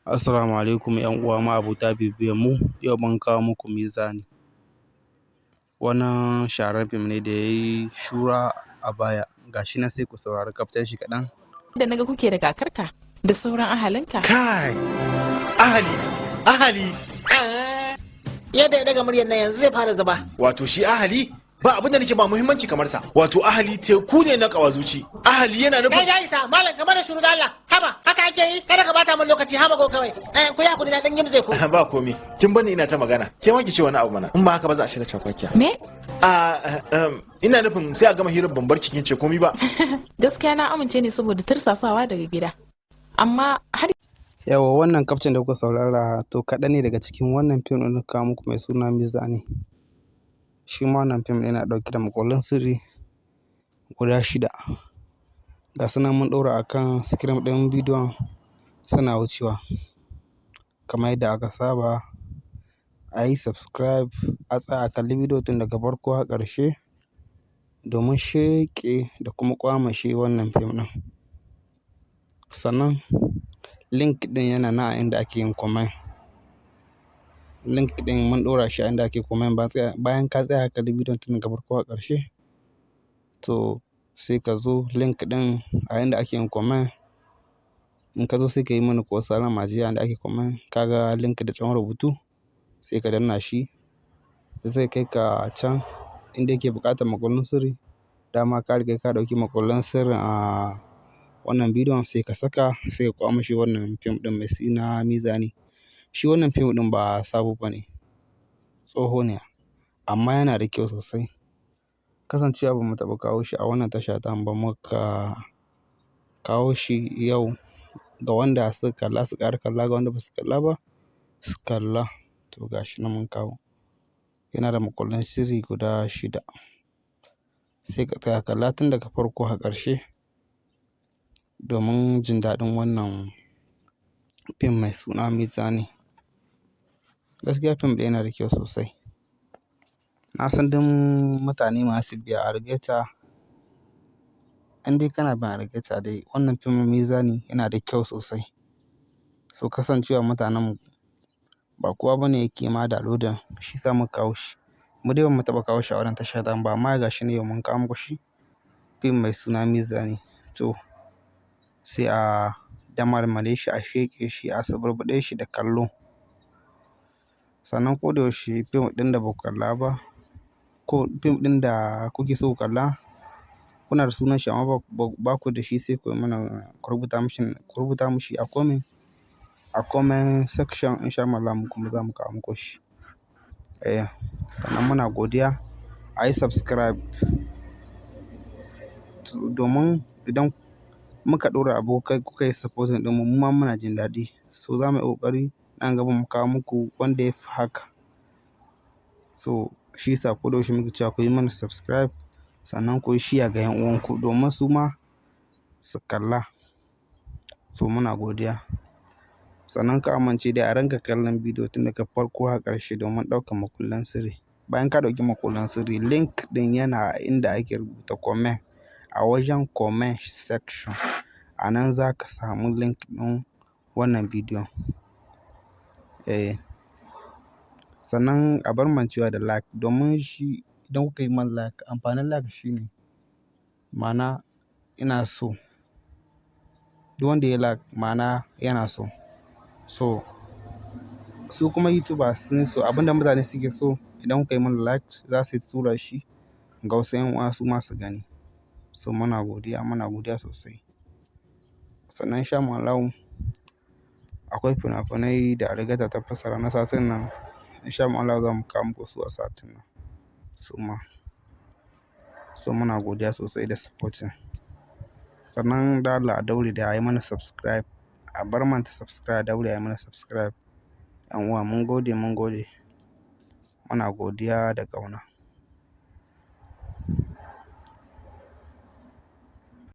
Assalamu alaikum ‘yan uwa ma'abota bibiyan mu. Yau mun kawo muku mizani. Wannan shahararren fim ne da ya yi shura a baya. Gashi nan sai ku saurari kaftan shi kaɗan. Da naga kuke da kakarka da sauran ahalinka. Kai! Ahali! Yadda ya daga muryar nan yanzu zai fara zuba. Wato shi ahali ba abin da nake ba muhimmanci kamar sa. Wato ahali teku ne na kawazuci. Ahali yana nufin Kai ya isa, malam kamar da shuru da Allah. Haba, haka ake yi? Kada ka bata min lokaci, haba ko kawai. Ku ya kudi na dan gimze ku. ba komai. Kin bani ina ta magana. Ke ma ki ce wani abu mana. In ba haka ba za a shiga cakwakiya. Me? Ina nufin sai a gama hirar ban bar kin ce komai ba. Gaskiya na amince ne saboda tursasawa daga gida. Amma har Yawa wannan kaftan da kuka saurara to kaɗan ne daga cikin wannan fim ɗin kawo muku mai suna mizani. Shi ma wannan fim yana ɗauke da makullin sirri guda 6. Ga su nan mun ɗora akan screen ɗin bidiyon suna wucewa. Kamar yadda aka saba a yi subscribe a tsaya a kalli bidiyo tun daga farko har ƙarshe domin sheƙe da kuma ƙwamashe wannan fim ɗin. Sannan link ɗin yana nan a inda ake yin comment. Link ɗin mun ɗora shi a inda ake comment bayan ka tsaya ka kalli bidiyon tun daga farko har ƙarshe. To sai ka zo link ɗin a inda ake yin comment. In ka zo sai ka yi mana ko salama jiya inda ake comment. Ka ga link da tsawon rubutu sai ka danna shi. Zai kai ka can inda yake buƙatar makullin sirri. Dama ka riga ka ɗauki makullan sirrin a wannan bidiyon sai ka saka sai ka ƙwamashe wannan fim ɗin mai suna mizani. Shi wannan fim ɗin ba sabo ba ne, tsoho ne amma yana da kyau sosai. Kasancewa ba mu taɓa kawo shi a wannan tasha tamu ba, muka kawo shi yau ga wanda suka kalla su ƙara kalla, ga wanda ba su kalla ba su kalla. To ga shi nan mun kawo. Yana da makullan sirri guda 6. Sai ka tsaya kalla tun daga farko har ƙarshe domin jin daɗin wannan fim mai suna mizani. Gaskiya fim ɗin yana da kyau sosai. Na san duk mutane masu biya Algaita, in dai kana bin Algaita dai wannan fim mizani yana da kyau sosai. So kasancewa mutanen ba kowa bane yake ma downloading shi sa muka kawo shi. Mu dai ba mu taɓa kawo shi a wannan tasha tamu ba amma ga shi ne yau mun kawo muku shi. Fim mai suna mizani. To sai a damarmale shi, a sheƙe shi, a suburbuɗe shi da kallo. Sannan ko da yaushe fim ɗin da ba ku kalla ba ko fim ɗin da kuke so ku kalla kuna da sunan shi amma ba ku da shi sai ku rubuta mishi a comment section insha Allah mu kuma za mu kawo muku shi. Sannan muna godiya a yi subscribe domin idan muka ɗora abu kuka yi supporting ɗin mu ma muna jin daɗi. So za mu yi ƙoƙari nan gaba mu kawo muku wanda ya fi haka. So shi yasa ko da yaushe muke cewa ku yi mana subscribe sannan ku yi share ga 'yan uwanku domin su ma su kalla. So muna godiya. Sannan ka amince dai a ringa kallon bidiyo tun daga farko har ƙarshe domin ɗaukar makullan sirri. Bayan ka ɗauki makullan sirri link ɗin yana a inda ake rubuta comment. A wajen comment section a nan za ka samu link ɗin wannan bidiyon. Sannan a bar mancewa da like domin shi idan kuka yi mana like, amfanin like shine ma'ana ina so. Duk wanda ya like ma'ana yana so. So su kuma YouTubers sun so abinda mutane suke so idan kuka yi mana like za su tura shi ga wasu 'yan uwa su ma su gani. So muna godiya sosai. Sannan insha Allah akwai fina-finai da Algaita ta fassara na satin nan. Insha Allah za mu kawo muku su a satin nan. So muna godiya sosai da supporting. Sannan da Allah a daure da a yi mana subscribe. A bar manta subscribe, daure a yi mana subscribe. 'Yan uwa mun gode. Muna godiya da ƙauna.